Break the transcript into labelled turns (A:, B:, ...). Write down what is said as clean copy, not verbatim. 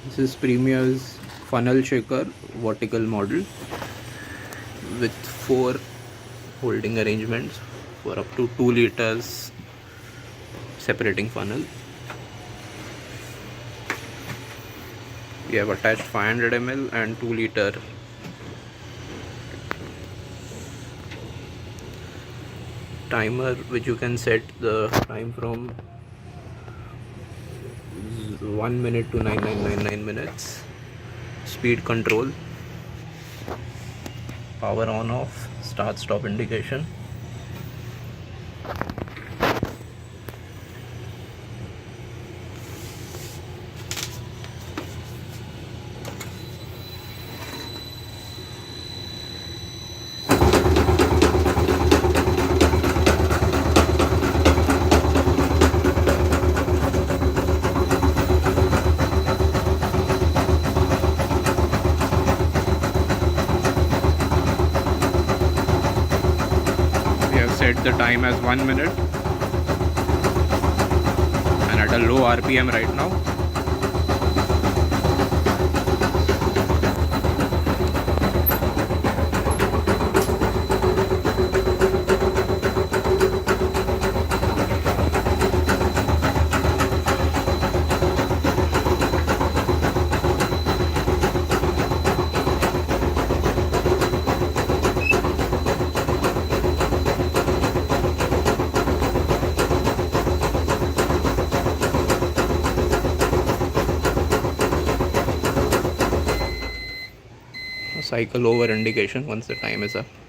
A: This is Premier's funnel shaker vertical model with 4 holding arrangements for up to 2 liters separating funnel. We have attached 500 ml and 2 liter timer, which you can set the time from 1 minute to 9999 minutes. Speed control, power on off, start stop indication. We have set the time as 1 minute and at a low RPM right now. Cycle over indication once the time is up.